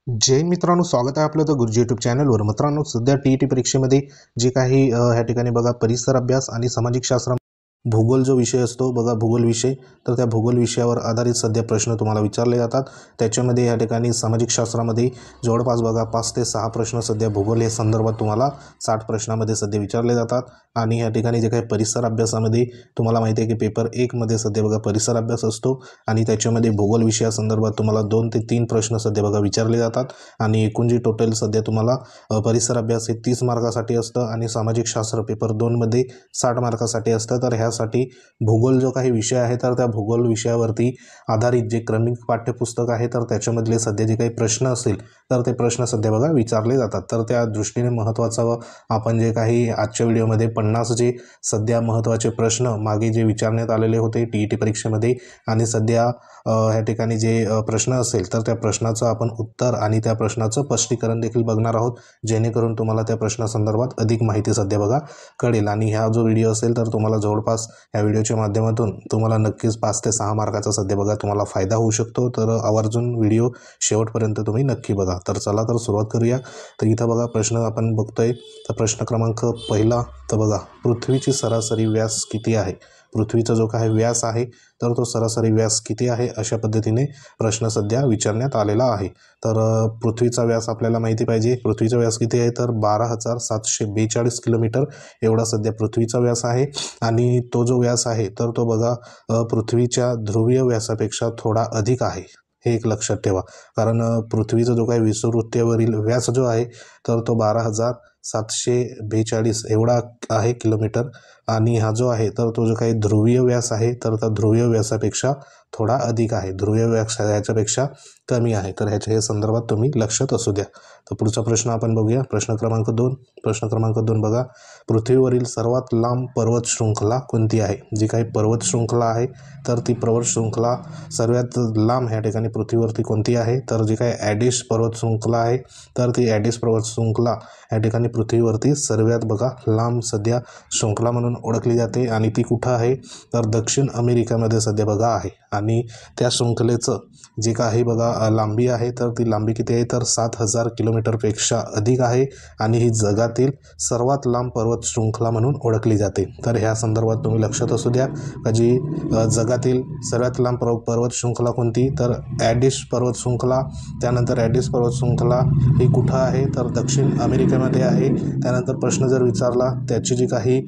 जय मित्रांनो, स्वागत आहे आपलं द गुरुजी यूट्यूब चॅनलवर। मित्रांनो, सध्या टी परीक्षेमध्ये जे काही ह्या ठिकाणी बघा परिसर अभ्यास आणि सामाजिक शास्त्र भूगोल जो विषय असतो बघा, भूगोल विषय, तर त्या भूगोल विषयावर आधारित सध्या प्रश्न तुम्हाला विचारले जातात। त्याच्यामध्ये या ठिकाणी सामाजिक शास्त्रामध्ये जवळपास बघा 5 ते 6 प्रश्न सध्या भूगोल या संदर्भात तुम्हाला 60 प्रश्नामध्ये सध्या विचारले जातात। आणि या ठिकाणी जे काही परिसर अभ्यासामध्ये तुम्हाला माहिती आहे की पेपर 1 मध्ये सध्या बघा परिसर अभ्यास असतो आणि त्याच्यामध्ये भूगोल विषयासंदर्भात तुम्हाला 2 ते 3 प्रश्न सध्या बघा विचारले जातात। आणि एकूण जी टोटल सध्या तुम्हाला परिसर अभ्यास हे 30 मार्कासाठी असतं आणि सामाजिक शास्त्र पेपर 2 मध्ये 60 मार्कासाठी असतं। तर ह्यासाठी भूगोल जो काही विषय आहे तर त्या भूगोल विषयावरती आधारित जे क्रमिक पाठ्यपुस्तक आहे तर त्याच्यामधले सध्या जे काही प्रश्न असेल तर ते प्रश्न सध्या बघा विचारले जातात। तर त्या दृष्टीने महत्त्वाचं आपण जे काही आजच्या व्हिडिओमध्ये 50 जे सध्या महत्त्वाचे प्रश्न मागे जे विचारण्यात आलेले होते टी परीक्षेमध्ये आणि सध्या ह्या ठिकाणी जे प्रश्न असेल तर त्या प्रश्नाचं आपण उत्तर आणि त्या प्रश्नाचं स्पष्टीकरण देखील बघणार आहोत, जेणेकरून तुम्हाला त्या प्रश्नासंदर्भात अधिक माहिती सध्या बघा कळेल। आणि हा जो व्हिडिओ असेल तर तुम्हाला जवळपास या व्हिडिओच्या माध्यमातून तुम्हाला नक्कीच 5 ते 6 मार्काचा सध्या बघा तुम्हाला फायदा होऊ शकतो। तर आवर्जून व्हिडिओ शेवटपर्यंत तुम्ही नक्की बघा। तर चला तर सुरुवात करूया। तर इथं बघा प्रश्न आपण बघतोय, तर प्रश्न क्रमांक पहिला, तर बघा पृथ्वीची सरासरी व्यास किती आहे। पृथ्वीचा जो काही व्यास आहे तर तो सरासरी व्यास किती आहे अशा पद्धतीने प्रश्न सध्या विचारण्यात आलेला आहे। तर पृथ्वीचा व्यास आपल्याला माहिती पाहिजे, पृथ्वीचा व्यास किती आहे तर 12,742 किलोमीटर एवढा सध्या पृथ्वीचा व्यास आहे। आणि तो जो व्यास आहे तर तो बघा पृथ्वीच्या ध्रुवीय व्यासापेक्षा थोडा अधिक आहे, हे एक लक्षात ठेवा। कारण पृथ्वीचा जो काही विषुववृत्तावरील व्यास जो आहे तर तो 12,742 एवढा आहे किलोमीटर। आणि हा जो आहे तर तो जो काही ध्रुवीय व्यास आहे तर त्या ध्रुवीय व्यासापेक्षा थोडा अधिक आहे, ध्रुवीय व्यास ह्याच्यापेक्षा कमी आहे। तर ह्याच्या हे संदर्भात तुम्ही लक्षात असू द्या। तर पुढचा प्रश्न आपण बघूया, प्रश्न क्रमांक 2। प्रश्न क्रमांक 2 बघा, पृथ्वीवरील सर्वात लांब पर्वत शृंखला कोणती आहे। जी काही पर्वत शृंखला आहे तर ती पर्वत शृंखला सर्वात लांब ह्या ठिकाणी पृथ्वीवरती कोणती आहे तर जी काही ॲडिस पर्वत शृंखला आहे तर ती ॲडिस पर्वत शृंखला या ठिकाणी पृथ्वीवरती सर्वात बघा लांब सध्या शृंखला म्हणून ओळखली जाते। आणि ती कुठं आहे तर दक्षिण अमेरिकेमध्ये सध्या बघा आहे। आणि त्या शृंखलेचं जे काही बघा लांबी आहे तर ती लांबी किती आहे तर 7,000 किलोमीटरपेक्षा अधिक आहे। आणि ही जगातील सर्वात लांब पर्वत शृंखला म्हणून ओळखली जाते। तर ह्या संदर्भात तुम्ही लक्षात असू द्या का जी जगातील सर्वात लांब पर्वत शृंखला कोणती तर ॲडिस पर्वत शृंखला। त्यानंतर ॲडिस पर्वत शृंखला ही कुठं आहे तर दक्षिण अमेरिकेमध्ये आहे। त्यानंतर प्रश्न जर विचारला त्याची जी काही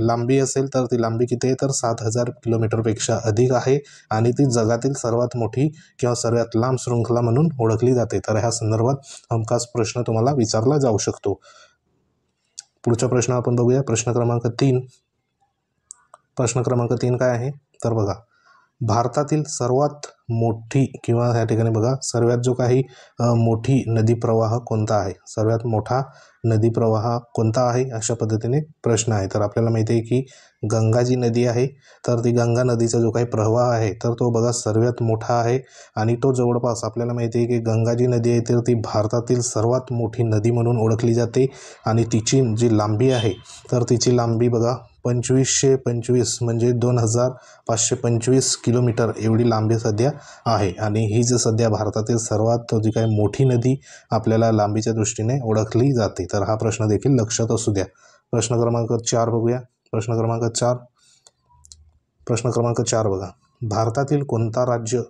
लांबी असेल तर ती लांबी किती आहे तर 7,000 किलोमीटरपेक्षा अधिक आहे। आणि ती जगातील सर्वात मोठी किंवा सर्वात लांब शृंखला म्हणून ओळखली जाते। तर ह्या संदर्भात हमखास प्रश्न तुम्हाला विचारला जाऊ शकतो। पुढचा प्रश्न आपण बघूया, प्रश्न क्रमांक 3। प्रश्न क्रमांक 3 काय आहे तर बघा, भारतातील सर्वात मोठी किंवा या ठिकाणी बघा सर्वात जो काही मोठी नदी प्रवाह कोणता आहे, सर्वात मोठा नदी प्रवाह कोणता आहे अशा पद्धतीने प्रश्न आहे। तर आपल्याला माहिती आहे की गंगा जी नदी आहे तर ती गंगा नदीचा जो काही प्रवाह आहे तर तो बघा सर्वात मोठा आहे। आणि तो जवळपास आपल्याला माहिती आहे की गंगा जी नदी आहे तर ती भारतातील सर्वात मोठी नदी म्हणून ओळखली जाते। आणि तिची जी लांबी आहे तर तिची लांबी बघा 2525 म्हणजे 2525 किलोमीटर एवढी लांबी सध्या आहे। आणि ही जी सध्या भारतातील सर्वात जी काही मोठी नदी आपल्याला लांबीच्या दृष्टीने ओळखली जाते। तर हा प्रश्न देखील लक्षात असू द्या। प्रश्न क्रमांक 4 बघूया, प्रश्न क्रमांक 4। प्रश्न क्रमांक 4 बघा, भारतातील कोणता राज्य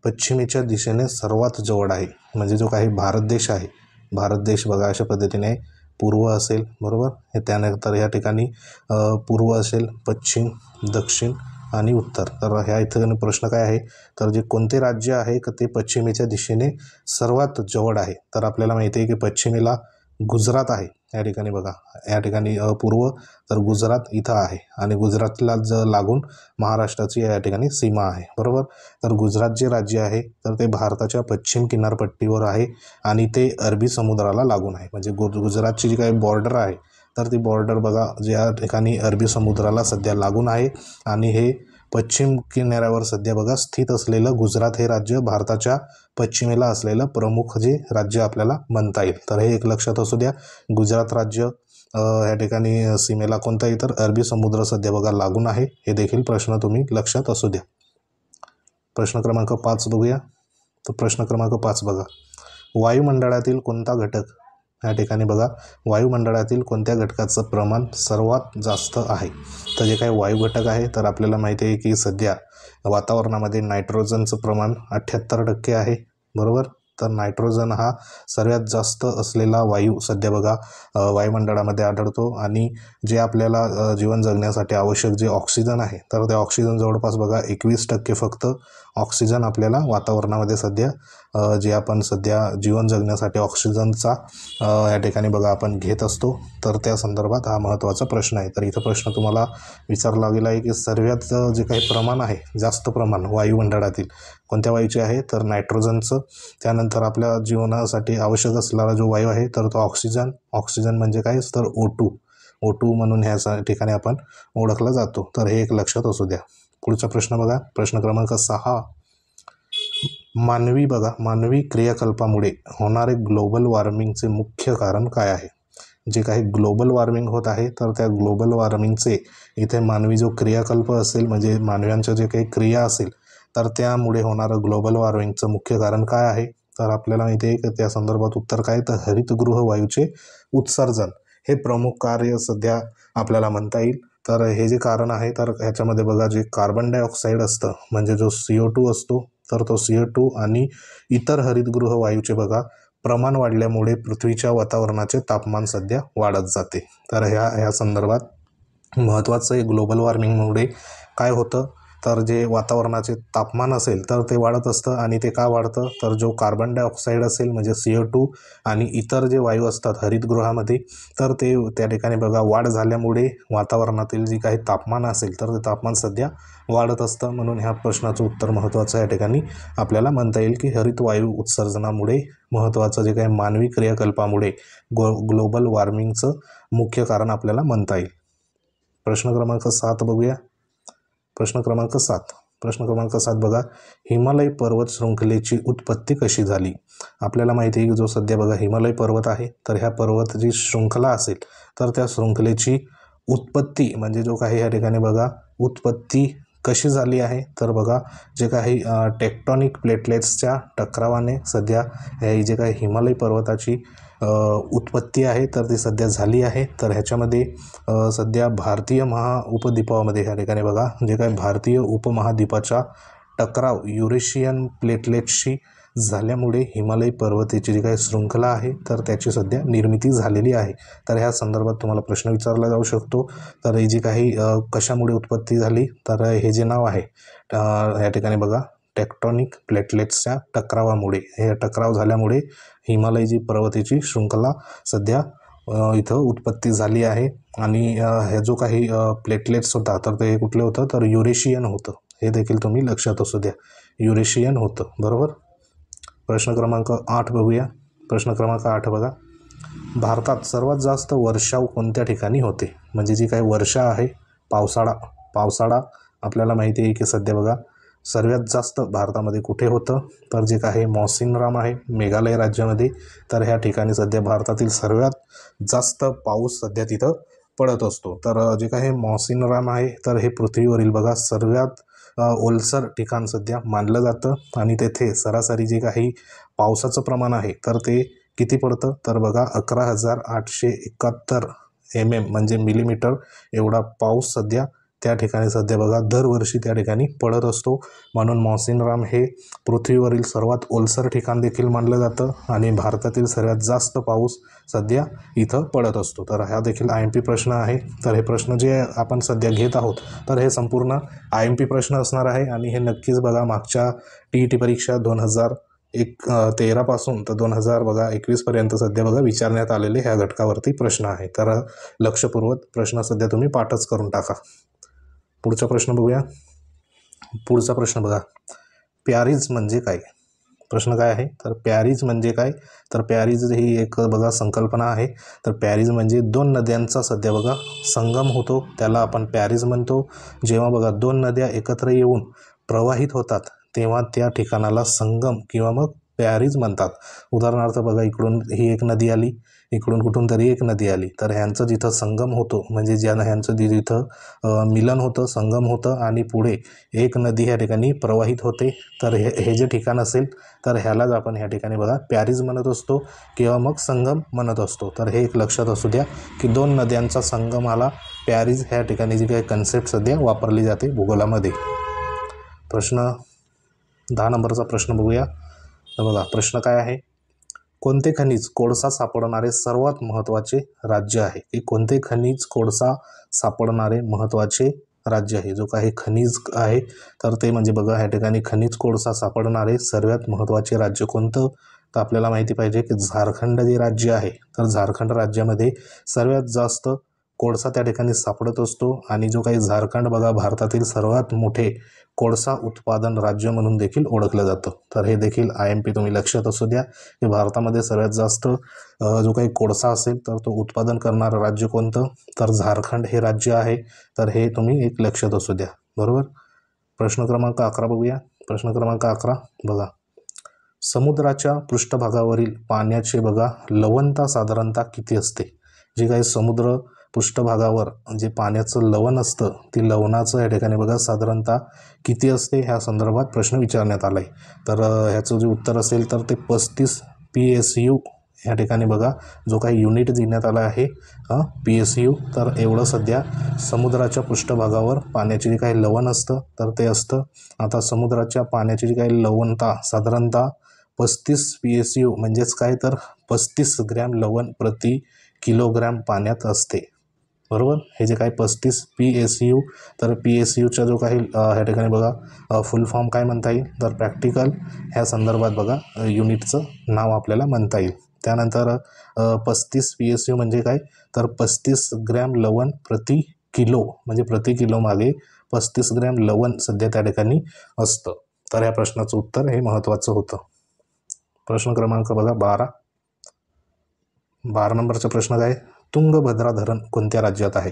पश्चिमेच्या दिशेने सर्वात जवळ आहे। म्हणजे जो काही भारत देश आहे, भारत देश बघा अशा पद्धतीने पूर्व असेल बरोबर, हे त्यानंतर या ठिकाणी पूर्व असेल, पश्चिम, दक्षिण आणि उत्तर। तर ह्या इथं प्रश्न काय आहे तर जे कोणते राज्य आहे का ते पश्चिमेच्या दिशेने सर्वात जवळ आहे। तर आपल्याला माहिती आहे की पश्चिमेला गुजरात आहे या ठिकाणी बघा, या ठिकाणी पूर्व तर गुजरात इथं आहे। आणि गुजरातला लागून महाराष्ट्राची या ठिकाणी सीमा आहे बरोबर। तर गुजरात जे राज्य आहे तर ते भारताच्या पश्चिम किनारपट्टीवर आहे आणि ते अरबी समुद्राला लागून आहे। म्हणजे गुजरातची जी काही बॉर्डर आहे तर ती बॉर्डर बघा ज्या ठिकाणी अरबी समुद्राला सध्या लागून आहे। आणि हे पश्चिम किनाऱ्यावर सध्या बघा स्थित असलेलं गुजरात हे राज्य भारताच्या पश्चिमेला असलेलं प्रमुख जे राज्य आपल्याला म्हणता येईल। तर हे एक लक्षात असू द्या, गुजरात राज्य या ठिकाणी सीमेला कोणता आहे तर अरबी समुद्र सध्या बघा लागून आहे, हे देखील प्रश्न तुम्ही लक्षात असू द्या। प्रश्न क्रमांक 5 बघूया, तर प्रश्न क्रमांक 5 बघा, वायुमंडळातील कोणता घटक, या ठिकाणी बघा वायुमंडळातील कोणत्या घटकाचं प्रमाण सर्वात जास्त आहे. तर जे काही वायू घटक आहे तर आपल्याला माहिती आहे की सध्या वातावरणामध्ये नायट्रोजनचं प्रमाण 78% आहे, बरोबर. तर नायट्रोजन हा सर्वात जास्त असलेला वायू सध्या बघा वायुमंडळामध्ये आढळतो. आणि जे आपल्याला जीवन जगण्यासाठी आवश्यक जे ऑक्सिजन आहे तर त्या ऑक्सिजन जवळपास बघा 21% फक्त ऑक्सिजन आपल्याला वातावरणामध्ये सध्या जे आपण सध्या जीवन जगण्यासाठी ऑक्सिजनचा या ठिकाणी बघा आपण घेत असतो. तर त्या संदर्भात हा महत्त्वाचा प्रश्न आहे. तर इथं प्रश्न तुम्हाला विचारला गेला आहे की सर्वात जे काही प्रमाण आहे जास्त प्रमाण वायुमंडळातील कोणत्या वायूचे आहे तर नायट्रोजनचं. त्यानंतर आपल्या जीवनासाठी आवश्यक असलेला जो वायू आहे तर तो ऑक्सिजन. ऑक्सिजन म्हणजे काय तर O2 म्हणून ह्या ठिकाणी आपण ओळखला जातो. तर हे एक लक्षात असू द्या. पुढचा प्रश्न बघा, प्रश्न क्रमांक 6. मानवी क्रियाकल्पामुळे होणारे ग्लोबल वॉर्मिंगचे मुख्य कारण काय आहे. जे काही ग्लोबल वॉर्मिंग होत आहे तर त्या ग्लोबल वॉर्मिंगचे इथे मानवी जो क्रियाकल्प असेल म्हणजे मानवांच्या जे काही क्रिया असेल तर त्यामुळे होणारं ग्लोबल वॉर्मिंगचं मुख्य कारण काय आहे. तर आपल्याला माहिती आहे की त्या संदर्भात उत्तर काय तर हरितगृह वायूचे उत्सर्जन हे प्रमुख कार्य सध्या आपल्याला म्हणता येईल. तर हे जे कारण आहे तर ह्याच्यामध्ये बघा जे कार्बन डायऑक्साईड असतं म्हणजे जो CO2 असतो तर तो CO2 आणि इतर हरितगृह वायूचे बघा प्रमाण वाढल्यामुळे पृथ्वीच्या वातावरणाचे तापमान सध्या वाढत जाते. तर ह्या संदर्भात महत्त्वाचं आहे ग्लोबल वॉर्मिंगमुळे काय होतं तर जे वातावरणाचे तापमान असेल तर ते वाढत असतं. आणि ते का वाढतं तर जो कार्बन डायऑक्साईड असेल म्हणजे CO2 आणि इतर जे वायू असतात हरितगृहामध्ये तर ते त्या ठिकाणी बघा वाढ झाल्यामुळे वातावरणातील जी काही तापमान असेल तर ते तापमान सध्या वाढत असतं. म्हणून ह्या प्रश्नाचं उत्तर महत्त्वाचं या ठिकाणी आपल्याला म्हणता येईल की हरित वायू उत्सर्जनामुळे महत्त्वाचं जे काही मानवी क्रियाकल्पामुळे ग्लोबल वॉर्मिंगचं मुख्य कारण आपल्याला म्हणता येईल. प्रश्न क्रमांक 7 बघूया. प्रश्न क्रमांक 7 बघा, हिमालय पर्वत शृंखलेची उत्पत्ती कशी झाली. आपल्याला माहिती आहे की जो सध्या बघा हिमालय पर्वत आहे तर ह्या पर्वत जी शृंखला असेल तर त्या शृंखलेची उत्पत्ती म्हणजे जो काही या ठिकाणी बघा उत्पत्ती कशी झाली आहे तर बघा जे काही टेक्टॉनिक प्लेटलेट्सच्या टकरावाने सध्या ही जे काही हिमालय पर्वताची उत्पत्ती आहे तर ती सध्या झाली आहे. तर ह्याच्यामध्ये सध्या भारतीय उपद्वीपामध्ये या ठिकाणी बघा जे काही भारतीय उपमहाद्वीपाच्या टकराव युरेशियन प्लेटलेट्सशी झाल्यामुळे हिमालय पर्वताची जी काही शृंखला आहे तर त्याची सध्या निर्मिती झालेली आहे. तर ह्या संदर्भात तुम्हाला प्रश्न विचारला जाऊ शकतो. तर ही जी काही कशामुळे उत्पत्ती झाली तर हे जे नाव आहे या ठिकाणी बघा टेक्टॉनिक प्लेटलेट्सच्या टकरावामुळे हे टकराव झाल्यामुळे हिमालय जी पर्वताची शृंखला सध्या इथं उत्पत्ती झाली आहे. आणि हे जो काही प्लेटलेट्स होता तर ते कुठले होतं तर युरेशियन होतं. हे देखील तुम्ही लक्षात असू द्या, युरेशियन होतं, बरोबर. प्रश्न क्रमांक 8 बघूया. प्रश्न क्रमांक 8 बघा, भारतात सर्वात जास्त वर्षाव कोणत्या ठिकाणी होते. म्हणजे जी काही वर्षा आहे पावसाळा आपल्याला माहिती आहे की सध्या बघा सर्वात जास्त भारतामध्ये कुठे होतं तर जे काही मौसिनराम आहे मेघालय राज्यामध्ये. तर ह्या ठिकाणी सध्या भारतातील सर्वात जास्त पाऊस सध्या तिथं पडत असतो. तर जे काही मौसिनराम आहे तर हे पृथ्वीवरील बघा सर्वात ओलसर ठिकाण सध्या मानलं जातं. आणि तेथे सरासरी जे काही पावसाचं प्रमाण आहे तर ते किती पडतं तर बघा 11,871 mm म्हणजे मिलीमीटर एवढा पाऊस सध्या त्या ठिकाणी सध्या बघा दरवर्षी त्या ठिकाणी पडत असतो. म्हणून मौसिनराम हे पृथ्वीवरील सर्वात ओलसर ठिकाण देखील मानलं जातं आणि भारतातील सर्वात जास्त पाऊस सध्या इथं पडत असतो. तर हा देखील IMP प्रश्न आहे. तर हे प्रश्न जे आपण सध्या घेत आहोत तर हे संपूर्ण IMP प्रश्न असणार आहे. आणि हे नक्कीच बघा मागच्या TET परीक्षा 2013 पासून तर 2021 पर्यंत सध्या बघा विचारण्यात आलेले ह्या घटकावरती प्रश्न आहे. तर लक्षपूर्वक प्रश्न सध्या तुम्ही पाठच करून टाका. पुढचा प्रश्न बघूया. पुढचा प्रश्न बघा, पॅरिज म्हणजे काय. प्रश्न काय आहे तर पॅरिज म्हणजे काय तर पॅरिज ही एक बघा संकल्पना आहे. तर पॅरिज म्हणजे दोन नद्यांचा सध्या बघा संगम होतो त्याला आपण पॅरिज म्हणतो. जेव्हा बघा दोन नद्या एकत्र येऊन प्रवाहित होतात तेव्हा त्या ठिकाणाला संगम किंवा मग प्यारीज म्हणतात. उदाहरणार्थ बघा, इकडून ही एक नदी आली, इकडून कुठून तरी एक नदी आली, तर ह्यांचं जिथं संगम होतो म्हणजे ज्यानं ह्यांचं जिथं मिलन होतं, संगम होतं आणि पुढे एक नदी ह्या ठिकाणी प्रवाहित होते, तर हे जे ठिकाण असेल तर ह्यालाच आपण ह्या ठिकाणी बघा प्यारीज म्हणत असतो किंवा मग संगम म्हणत असतो. तर हे एक लक्षात असू द्या की दोन नद्यांचा संगमाला प्यारीज ह्या ठिकाणी जी काही कन्सेप्ट सध्या वापरली जाते भूगोलामध्ये. प्रश्न 10 नंबरचा प्रश्न बघूया. तर बघा प्रश्न काय आहे, कोणते खनिज कोळसा सापडणारे सर्वात महत्त्वाचे राज्य आहे? की कोणते खनिज कोळसा सापडणारे महत्त्वाचे राज्य आहे? जो काही खनिज आहे तर ते म्हणजे बघा ह्या ठिकाणी खनिज कोळसा सापडणारे सर्वात महत्त्वाचे राज्य कोणतं? तर आपल्याला माहिती पाहिजे की झारखंड जे राज्य आहे, तर झारखंड राज्यामध्ये सर्वात जास्त कोळसा त्या ठिकाणी सापडत असतो आणि जो काही झारखंड बघा भारतातील सर्वात मोठे कोळसा उत्पादन राज्य म्हणून देखील ओळखलं जातं. तर हे देखील IMP तुम्ही लक्षात असू द्या की भारतामध्ये सर्वात जास्त जो काही कोळसा असेल तर तो उत्पादन करणारं राज्य कोणतं? तर झारखंड हे राज्य आहे. तर हे तुम्ही एक लक्षात असू द्या. बरोबर. प्रश्न क्रमांक 11 बघूया. प्रश्न क्रमांक 11 बघा, समुद्राच्या पृष्ठभागावरील पाण्याचे बघा लवणता साधारणतः किती असते? जे काही समुद्र पृष्ठभागावर जे पाण्याचं लवण असतं, ती लवणाचं या ठिकाणी बघा साधारणतः किती असते ह्या संदर्भात प्रश्न विचारण्यात आला आहे. तर ह्याचं जे उत्तर असेल तर ते 35 PSU ह्या ठिकाणी बघा जो काही युनिट देण्यात आला आहे PSU, तर एवढं सध्या समुद्राच्या पृष्ठभागावर पाण्याचे जे काही लवण असतं तर ते असतं. आता समुद्राच्या पाण्याची जी काही लवणता साधारणतः 35 PSU म्हणजेच काय, तर 35 ग्रॅम लवण प्रति किलोग्रॅम पाण्यात असते. बरोबर. हे जे काही 35 PSU, तर PSUचा जो काही ह्या ठिकाणी बघा फुल फॉर्म काय म्हणता येईल, तर प्रॅक्टिकल ह्या संदर्भात बघा युनिटचं नाव आपल्याला म्हणता येईल. त्यानंतर 35 PSU म्हणजे काय, तर 35 ग्रॅम लवण प्रति किलो, म्हणजे प्रति किलो मागे 35 ग्रॅम लवण सध्या त्या ठिकाणी असतं. तर ह्या प्रश्नाचं उत्तर हे महत्त्वाचं होतं. प्रश्न क्रमांक बघा 12 नंबरचा प्रश्न काय, तुंगभद्रा धरण कोणत्या राज्यात आहे?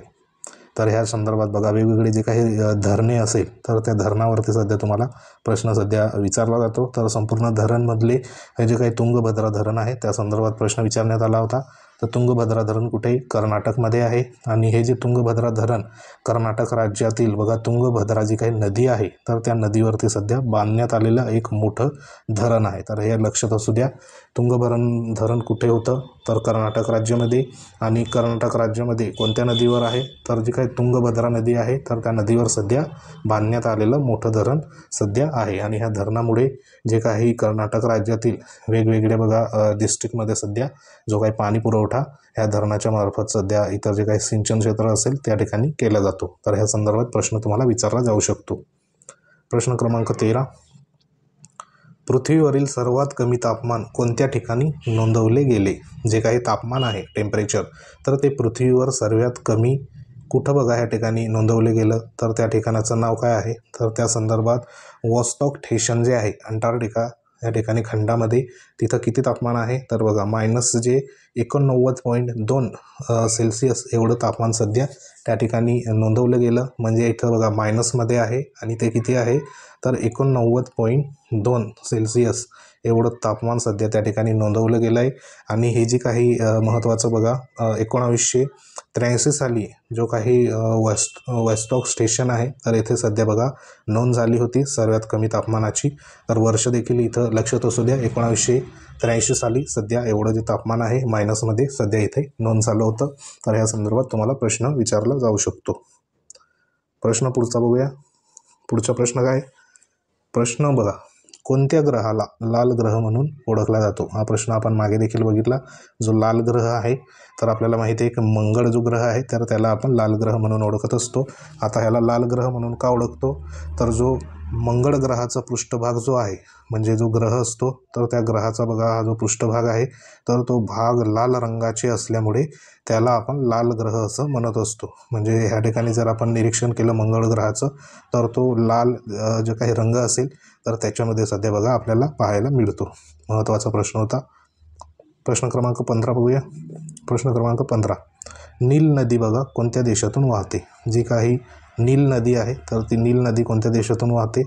तर ह्या संदर्भात बघा वेगवेगळे जे काही धरणे असेल तर त्या धरणावरती सध्या तुम्हाला प्रश्न सध्या विचारला जातो. तर संपूर्ण धरणमधले हे जे काही तुंगभद्रा धरण आहे त्या संदर्भात प्रश्न विचारण्यात आला होता. तर तुंगभद्रा धरण कुठे? कर्नाटकमध्ये आहे. आणि हे जे तुंगभद्रा धरण कर्नाटक राज्यातील बघा तुंगभद्रा जी काही नदी आहे तर त्या नदीवरती सध्या बांधण्यात आलेलं एक मोठं धरण आहे. तर हे लक्षात असू द्या. तुंगभद्रा धरण कुठे होतं? तर कर्नाटक राज्यामध्ये. आणि कर्नाटक राज्यामध्ये कोणत्या नदीवर आहे? तर जी काही तुंगभद्रा नदी आहे तर त्या नदीवर सध्या बांधण्यात आलेलं मोठं धरण सध्या आहे. आणि ह्या धरणामुळे जे काही कर्नाटक राज्यातील वेगवेगळ्या बघा डिस्ट्रिक्टमध्ये सध्या जो काही पाणी पुरवठा ह्या धरणाच्या मार्फत सध्या इतर जे काही सिंचन क्षेत्र असेल त्या ठिकाणी केला जातो. तर ह्या संदर्भात प्रश्न तुम्हाला विचारला जाऊ शकतो. प्रश्न क्रमांक 13, पृथ्वीवरील सर्वात कमी तापमान कोणत्या ठिकाणी नोंदवले गेले? जे काही तापमान आहे टेम्परेचर तर ते पृथ्वीवर सर्वात कमी कुठं बघा ह्या ठिकाणी नोंदवले गेलं, तर त्या ठिकाणाचं नाव काय आहे? तर त्या संदर्भात वॉस्टॉक स्टेशन जे आहे अंटार्क्टिका या ठिकाणी खंडामध्ये, तिथं किती तापमान आहे? तर बघा -89.2 सेल्सिअस एवढं तापमान सध्या त्या ठिकाणी नोंदवलं गेलं. म्हणजे इथं बघा मायनसमध्ये आहे आणि ते किती आहे? तर 89.2 सेल्सिअस एवढं तापमान सध्या त्या ठिकाणी नोंदवलं गेलं आहे. आणि हे जे काही महत्त्वाचं बघा 1983 साली जो काही वॉस्टॉक स्टेशन आहे तर येथे सध्या बघा नोंद झाली होती सर्वात कमी तापमानाची. तर वर्ष देखील इथं लक्षात असू द्या. 1983 साली सध्या एवढं जे तापमान आहे मायनसमध्ये सध्या इथे नोंद झालं होतं. तर ह्या संदर्भात तुम्हाला प्रश्न विचारला जाऊ शकतो. प्रश्न पुढचा बघूया. पुढचा प्रश्न काय? प्रश्न बघा, कोणत्या ग्रहाला लाल ग्रह म्हणून ओळखला जातो? हा प्रश्न आपण मागे देखील बघितला. जो लाल ग्रह आहे तर आपल्याला माहिती आहे की मंगळ जो ग्रह आहे तर त्याला आपण लाल ग्रह म्हणून ओळखत असतो. आता ह्याला लाल ग्रह म्हणून का ओळखतो? तर जो मंगळ ग्रहाचा पृष्ठभाग जो आहे म्हणजे जो ग्रह असतो तर त्या ग्रहाचा बघा हा जो पृष्ठभाग आहे तर तो भाग लाल रंगाचे असल्यामुळे त्याला आपण लाल ग्रह असं म्हणत असतो. म्हणजे ह्या ठिकाणी जर आपण निरीक्षण केलं मंगळ ग्रहाचं तर तो लाल जो काही रंग असेल तर त्याच्यामध्ये सध्या बघा आपल्याला पाहायला मिळतो. महत्त्वाचा प्रश्न होता. प्रश्न क्रमांक 15 बघूया. प्रश्न क्रमांक 15, नील नदी बघा कोणत्या देशातून वाहते? जी काही नील नदी आहे तर ती नील नदी कोणत्या देशातून वाहते?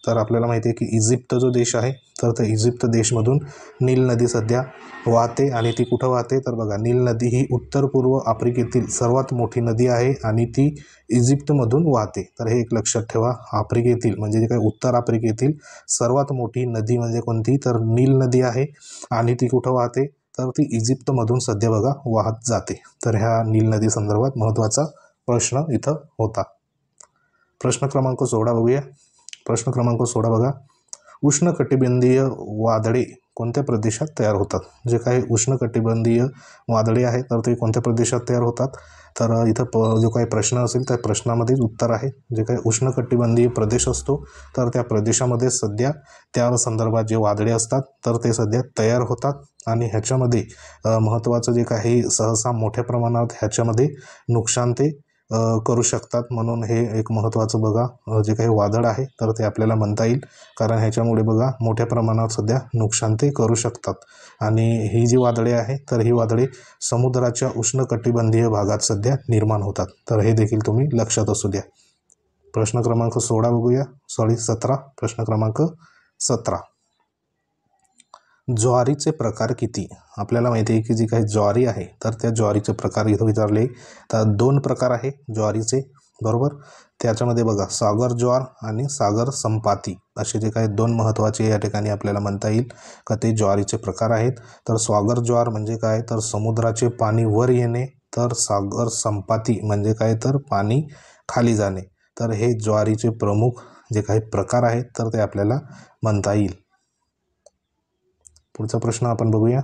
तर आपल्याला माहिती आहे की इजिप्त जो देश आहे तर त्या इजिप्त देशमधून नील नदी सध्या वाहते आणि ती कुठं वाहते तर बघा, नील नदी ही उत्तर पूर्व आफ्रिकेतील सर्वात मोठी नदी आहे आणि ती इजिप्तमधून वाहते. तर हे एक लक्षात ठेवा, आफ्रिकेतील म्हणजे जे काही उत्तर आफ्रिकेतील सर्वात मोठी नदी म्हणजे कोणती तर नील नदी आहे आणि ती कुठं वाहते तर ती इजिप्तमधून सध्या बघा वाहत जाते. तर ह्या नील नदी संदर्भात महत्त्वाचा प्रश्न इथं होता. प्रश्न क्रमांक 16 बघूया. प्रश्न क्रमांक 16 बघा, उष्णकटिबंधीय वादळे कोणत्या प्रदेशात तयार होतात? जे काही उष्णकटिबंधीय वादळे आहेत तर ते कोणत्या प्रदेशात तयार होतात? तर इथं जो काही प्रश्न असेल त्या प्रश्नामध्येच उत्तर आहे. जे काही उष्णकटिबंधीय प्रदेश असतो तर त्या प्रदेशामध्ये सध्या त्या संदर्भात जे वादळे असतात तर ते सध्या तयार होतात आणि ह्याच्यामध्ये महत्त्वाचं जे काही सहसा मोठ्या प्रमाणात ह्याच्यामध्ये नुकसान ते करू शकतात. म्हणून हे एक महत्त्वाचं बघा जे काही वादळ आहे तर ते आपल्याला म्हणता येईल, कारण ह्याच्यामुळे बघा मोठ्या प्रमाणात सध्या नुकसान ते करू शकतात. आणि ही जी वादळे आहे तर ही वादळे समुद्राच्या उष्णकटिबंधीय भागात सध्या निर्माण होतात. तर हे देखील तुम्ही लक्षात असू द्या. प्रश्न क्रमांक 16 बघूया. 17. प्रश्न क्रमांक 17, ज्वारीचे प्रकार किती? आपल्याला माहिती आहे की जी काही ज्वारी आहे तर त्या ज्वारीचे प्रकार इथं विचारले तर 2 प्रकार आहे ज्वारीचे, बरोबर. त्याच्यामध्ये बघा सागर ज्वार आणि सागर संपाती असे जे काही 2 महत्त्वाचे या ठिकाणी आपल्याला म्हणता येईल का ते ज्वारीचे प्रकार आहेत. तर सागर ज्वार म्हणजे काय तर समुद्राचे पाणी वर येणे, तर सागर संपाती म्हणजे काय तर पाणी खाली जाणे. तर हे ज्वारीचे प्रमुख जे काही प्रकार आहेत तर ते आपल्याला म्हणता येईल. पुढचा प्रश्न आपण बघूया.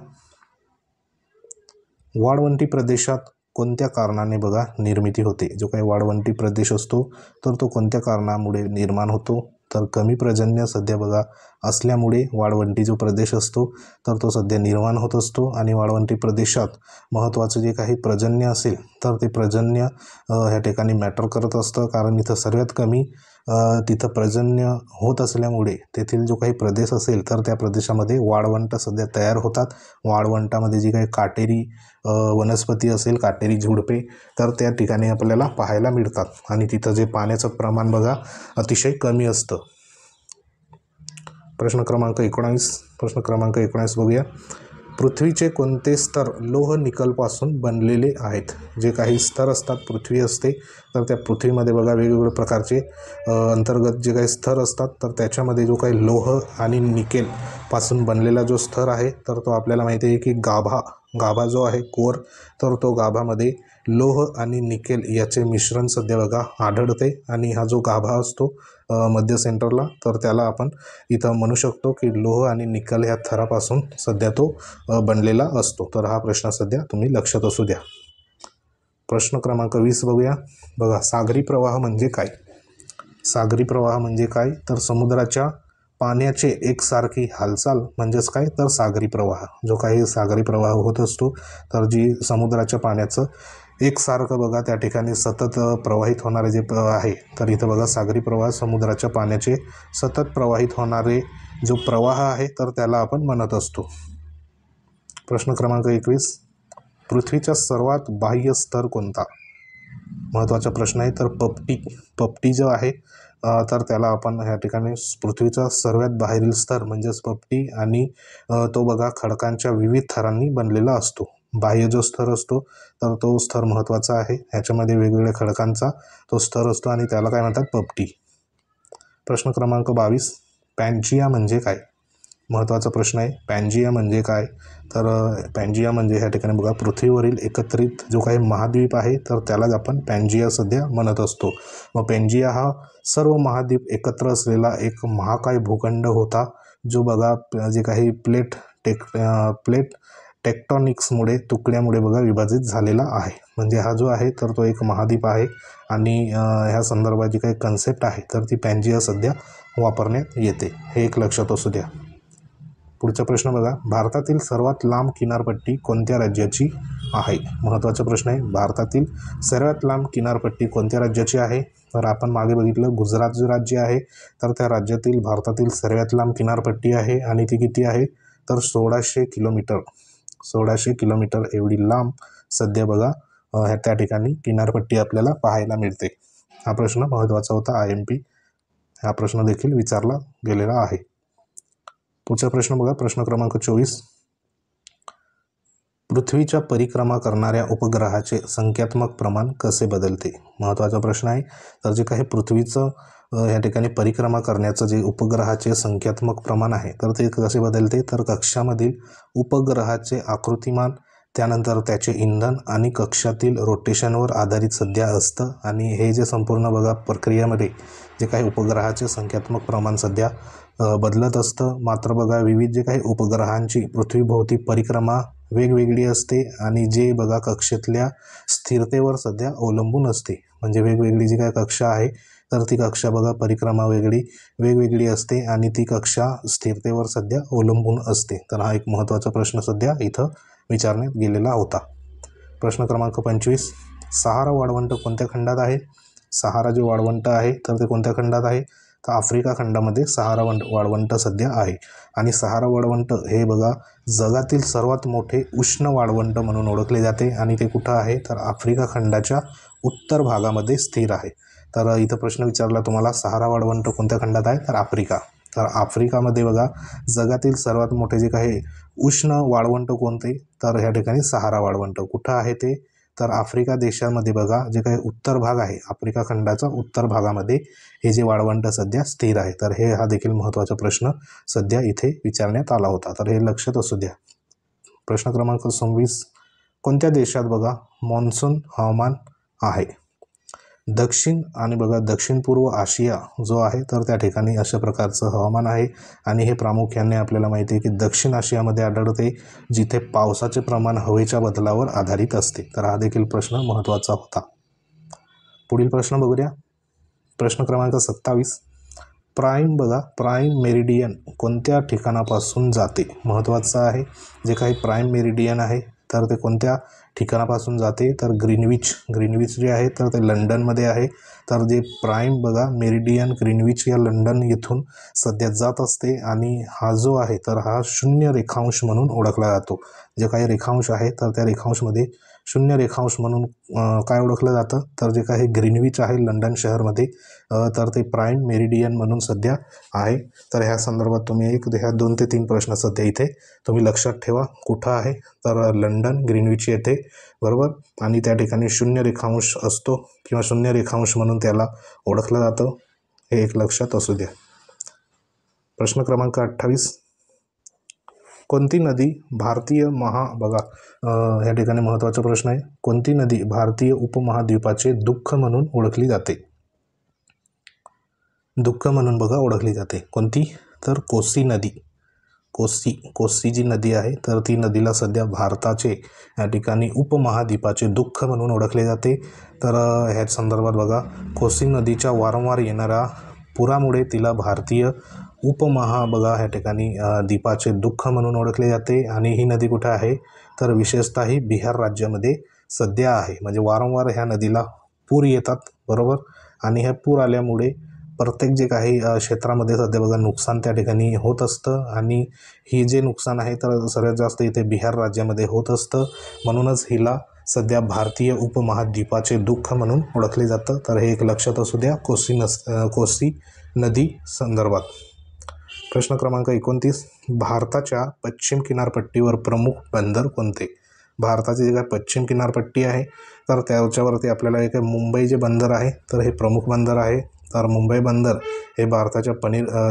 वाळवंटी प्रदेशात कोणत्या कारणाने बघा निर्मिती होते? जो काही वाळवंटी प्रदेश असतो तर तो कोणत्या कारणामुळे निर्माण होतो? तर कमी पर्जन्य सध्या बघा असल्यामुळे वाळवंटी जो प्रदेश असतो तर तो सध्या निर्माण होत असतो आणि वाळवंटी प्रदेशात महत्त्वाचं जे काही पर्जन्य असेल तर ते पर्जन्य ह्या ठिकाणी मॅटर करत असतं, कारण इथं सर्वात कमी तिथं पर्जन्य होत असल्यामुळे तेथील जो काही प्रदेश असेल तर त्या प्रदेशामध्ये वाळवंट सध्या तयार होतात. वाळवंटामध्ये जी काही काटेरी वनस्पती असेल, काटेरी झुडपे तर त्या ठिकाणी आपल्याला पाहायला मिळतात आणि तिथं जे पाण्याचं प्रमाण बघा अतिशय कमी असतं. प्रश्न क्रमांक 19. प्रश्न क्रमांक 19 बघूया. पृथ्वीचे कोणते स्तर लोह निकलपासून बनलेले आहेत? जे काही स्तर असतात, पृथ्वी असते तर त्या पृथ्वीमध्ये बघा वेगवेगळ्या प्रकारचे अंतर्गत जे काही स्तर असतात तर त्याच्यामध्ये जो काही लोह आणि निकेलपासून बनलेला जो स्तर आहे तर तो आपल्याला माहिती आहे की गाभा जो आहे कोर, तर तो गाभामध्ये लोह आणि निकेल याचे मिश्रण सध्या बघा आढळते आणि हा जो गाभा असतो मध्य सेंटरला तर त्याला आपण इथं म्हणू शकतो की लोह आणि निकेल ह्या थरापासून सध्या तो बनलेला असतो. तर हा प्रश्न सध्या तुम्ही लक्षात असू द्या. प्रश्न क्रमांक 20 बघूया. बघा सागरी प्रवाह म्हणजे काय? सागरी प्रवाह म्हणजे काय तर समुद्राच्या पाण्याचे एकसारखी हालचाल म्हणजेच काय तर सागरी प्रवाह. जो काही सागरी प्रवाह होत असतो तर जी समुद्राच्या पाण्याचं एकसारखं बघा त्या ठिकाणी सतत प्रवाहित होणारे जे आहे तर इथं बघा सागरी प्रवाह समुद्राच्या पाण्याचे सतत प्रवाहित होणारे जो प्रवाह आहे तर त्याला आपण म्हणत असतो. प्रश्न क्रमांक 21, पृथ्वीचा सर्वात बाह्य स्तर कोणता? महत्त्वाचा प्रश्न आहे. तर पपटी जो आहे तर त्याला आपण ह्या ठिकाणी पृथ्वीचा सर्वात बाहेरील स्तर म्हणजेच पपटी आणि तो बघा खडकांच्या विविध थरांनी बनलेला असतो. बाह्य जो स्तर असतो तर तो स्तर महत्त्वाचा आहे. ह्याच्यामध्ये वेगवेगळ्या खडकांचा तो स्तर असतो आणि त्याला काय म्हणतात पपटी. प्रश्न क्रमांक 22, पॅन्जिया म्हणजे काय? महत्त्वाचा प्रश्न आहे. पॅन्जिया म्हणजे काय तर पॅन्जिया म्हणजे ह्या ठिकाणी बघा पृथ्वीवरील एकत्रित जो काही महाद्वीप आहे तर त्यालाच आपण पॅन्जिया सध्या म्हणत असतो. मग पॅन्जिया हा सर्व महाद्वीप एकत्र असलेला एक महाकाय भूखंड होता जो बघा जे काही प्लेट टेक्टॉनिक्समुळे तुकड्यामुळे बघा विभाजित झालेला आहे. म्हणजे हा जो आहे तर तो एक महाद्वीप आहे आणि ह्या संदर्भात जी काही कन्सेप्ट आहे तर ती पॅन्जिया सध्या वापरण्यात येते. हे एक लक्षात असू द्या. पुढचा प्रश्न बघा, भारतातील सर्वात लांब किनारपट्टी कोणत्या राज्याची आहे? महत्त्वाचा प्रश्न आहे. भारतातील सर्वात लांब किनारपट्टी कोणत्या राज्याची आहे? तर आपण मागे बघितलं गुजरात जे राज्य आहे तर त्या राज्यातील भारतातील सर्वात लांब किनारपट्टी आहे आणि ती किती आहे तर 1600 किलोमीटर. 1600 किलोमीटर एवढी लांब सध्या बघा त्या ठिकाणी किनारपट्टी आपल्याला पाहायला मिळते. हा प्रश्न महत्त्वाचा होता IMP हा प्रश्न देखील विचारला गेलेला आहे. पुढचा प्रश्न बघा, प्रश्न क्रमांक 24. पृथ्वीच्या परिक्रमा करणाऱ्या उपग्रहाचे संख्यात्मक प्रमाण कसे बदलते? महत्त्वाचा प्रश्न आहे. तर जे काही पृथ्वीचं या ठिकाणी परिक्रमा करण्याचं जे उपग्रहाचे संख्यात्मक प्रमाण आहे तर ते कसे बदलते? तर कक्षामधील उपग्रहाचे आकृतिमान, त्यानंतर त्याचे इंधन आणि कक्षातील रोटेशनवर आधारित सध्या असतं. आणि हे जे संपूर्ण बघा प्रक्रियेमध्ये जे काही उपग्रहाचे संख्यात्मक प्रमाण सध्या बदलत असतं. मात्र बघा विविध जे काही उपग्रहांची पृथ्वीभोवती परिक्रमा वेगवेगळी असते आणि जे बघा कक्षेतल्या स्थिरतेवर सध्या अवलंबून असते. म्हणजे वेगवेगळी जी काही कक्षा आहे तर ती कक्षा बघा परिक्रमा वेगवेगळी असते आणि ती कक्षा स्थिरतेवर सध्या अवलंबून असते. तर हा एक महत्त्वाचा प्रश्न सध्या इथं विचारण्यात गेलेला होता. प्रश्न क्रमांक 25. सहारा वाळवंट कोणत्या खंडात आहे? सहारा जे वाळवंट आहे तर ते कोणत्या खंडात आहे? तर आफ्रिका खंडामध्ये सहारा वाळवंट सध्या आहे. आणि सहारा वाळवंट हे बघा जगातील सर्वात मोठे उष्ण वाळवंट म्हणून ओळखले जाते आणि ते कुठं आहे? तर आफ्रिका खंडाच्या उत्तर भागामध्ये स्थिर आहे. तर इथं प्रश्न विचारला तुम्हाला, सहारा वाळवंट कोणत्या खंडात आहे? तर आफ्रिका. तर आफ्रिकामध्ये बघा जगातील सर्वात मोठे जे काही उष्ण वाळवंट कोणते? तर ह्या ठिकाणी सहारा वाळवंट. कुठं आहे ते? तर आफ्रिका देशामध्ये बघा जे काही उत्तर भाग आहे आफ्रिका खंडाचा उत्तर भागामध्ये हे जे वाळवंट सध्या स्थिर आहे. तर हा देखील महत्त्वाचा प्रश्न सध्या इथे विचारण्यात आला होता. तर हे लक्षात असू द्या. प्रश्न क्रमांक 26. कोणत्या देशात बघा मॉन्सून हवामान आहे? दक्षिण आणि बघा दक्षिण पूर्व आशिया जो आहे तर त्या ठिकाणी अशा प्रकारचं हवामान आहे. आणि हे प्रामुख्याने आपल्याला माहिती आहे की दक्षिण आशियामध्ये आढळते, जिथे पावसाचे प्रमाण हवेच्या बदलावर आधारित असते. तर हा देखील प्रश्न महत्त्वाचा होता. पुढील प्रश्न बघूया. प्रश्न क्रमांक 27. प्राईम मेरिडियन कोणत्या ठिकाणापासून जाते? महत्त्वाचं आहे. जे काही प्राईम मेरिडियन आहे तर ते कोणत्या ठिकाणापासून जाते? तर ग्रीनविच जे आहे तर ते लंडनमध्ये आहे. तर जे प्राईम बघा मेरिडियन ग्रीनविच या लंडन येथून सध्या जात असते. आणि हा जो आहे तर हा शून्य रेखांश म्हणून ओळखला जातो. जे काही रेखांश आहे तर त्या रेखांशमध्ये शून्य रेखांश म्हणून काय ओळखलं जातं? तर जे काही ग्रीनविच आहे लंडन शहरमध्ये तर ते प्राईम मेरिडियन म्हणून सध्या आहे. तर ह्या संदर्भात तुम्ही ह्या 2 ते 3 प्रश्न सध्या इथे तुम्ही लक्षात ठेवा. कुठं आहे? तर लंडन ग्रीनविच येथे, बरोबर. आणि त्या ठिकाणी शून्य रेखांश असतो किंवा शून्य रेखांश म्हणून त्याला ओळखलं जातं. हे एक लक्षात असू द्या. प्रश्न क्रमांक 28. कोणती नदी भारतीय या ठिकाणी महत्त्वाचा प्रश्न आहे. कोणती नदी भारतीय उपमहाद्वीपाचे दुःख म्हणून ओळखली जाते? दुःख म्हणून बघा ओळखली जाते. कोणती? तर कोसी नदी. कोसी जी नदी आहे तर ती नदीला सध्या भारताचे या ठिकाणी उपमहाद्वीपाचे दुःख म्हणून ओळखले जाते. तर ह्या संदर्भात बघा कोसी नदीच्या वारंवार येणाऱ्या पुरामुळे तिला भारतीय बघा ह्या ठिकाणी द्वीपाचे दुःख म्हणून ओळखले जाते. आणि ही नदी कुठे आहे? तर विशेषतः ही बिहार राज्यामध्ये सध्या आहे. म्हणजे वारंवार ह्या नदीला पूर येतात, बरोबर. आणि हे पूर आल्यामुळे प्रत्येक जे काही क्षेत्रामध्ये सध्या बघा नुकसान त्या ठिकाणी होत असतं. आणि ही जे नुकसान आहे तर सर्वात जास्त इथे बिहार राज्यामध्ये होत असतं. म्हणूनच हिला सध्या भारतीय उपमहाद्वीपाचे दुःख म्हणून ओळखले जातं. तर हे एक लक्षात असू द्या कोसी नदी संदर्भात. प्रश्न क्रमांक 29. भारताच्या पश्चिम किनारपट्टीवर प्रमुख बंदर कोणते? भारताची जे काही पश्चिम किनारपट्टी आहे तर त्याच्यावरती आपल्याला एक मुंबई जे बंदर आहे तर हे प्रमुख बंदर आहे. तर मुंबई बंदर हे भारताच्या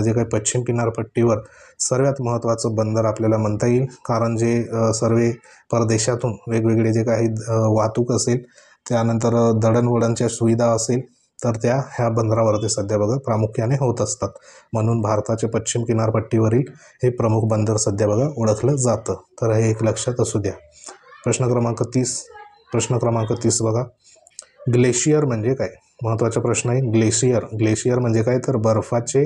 जे काही पश्चिम किनारपट्टीवर सर्वात महत्त्वाचं बंदर आपल्याला म्हणता येईल. कारण जे सर्व परदेशातून वेगवेगळे जे काही वाहतूक असेल, त्यानंतर दळणवळणच्या सुविधा असेल तर ह्या बंदरावरती सध्या बघा प्रामुख्याने होत असतात. म्हणून भारताच्या पश्चिम किनारपट्टीवरील हे प्रमुख बंदर सध्या बघा ओळखलं जातं. तर हे एक लक्षात असू द्या. प्रश्न क्रमांक 30 बघा, ग्लेशियर म्हणजे काय? महत्त्वाचा प्रश्न आहे. ग्लेशियर म्हणजे काय? तर बर्फाचे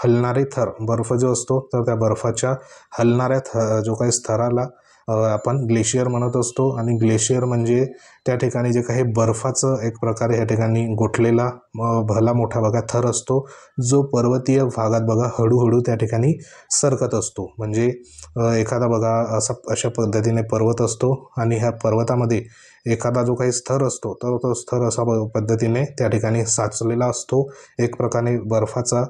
हलणारे थर. बर्फ जो असतो तर त्या बर्फाच्या हलणाऱ्या जो काही स्तराला आपण ग्लेशियर म्हणत असतो. आणि ग्लेशियर म्हणजे त्या ठिकाणी जे काही बर्फाचं एक प्रकारे या ठिकाणी गोठलेला भला मोठा बघा थर असतो, जो पर्वतीय भागात बघा हळूहळू त्या ठिकाणी सरकत असतो. म्हणजे एखादा बघा अशा पद्धतीने पर्वत असतो आणि ह्या पर्वतामध्ये एखादा जो काही स्तर असतो तर तो स्तर अशा पद्धतीने त्या ठिकाणी साचलेला असतो. एक प्रकारे बर्फाचा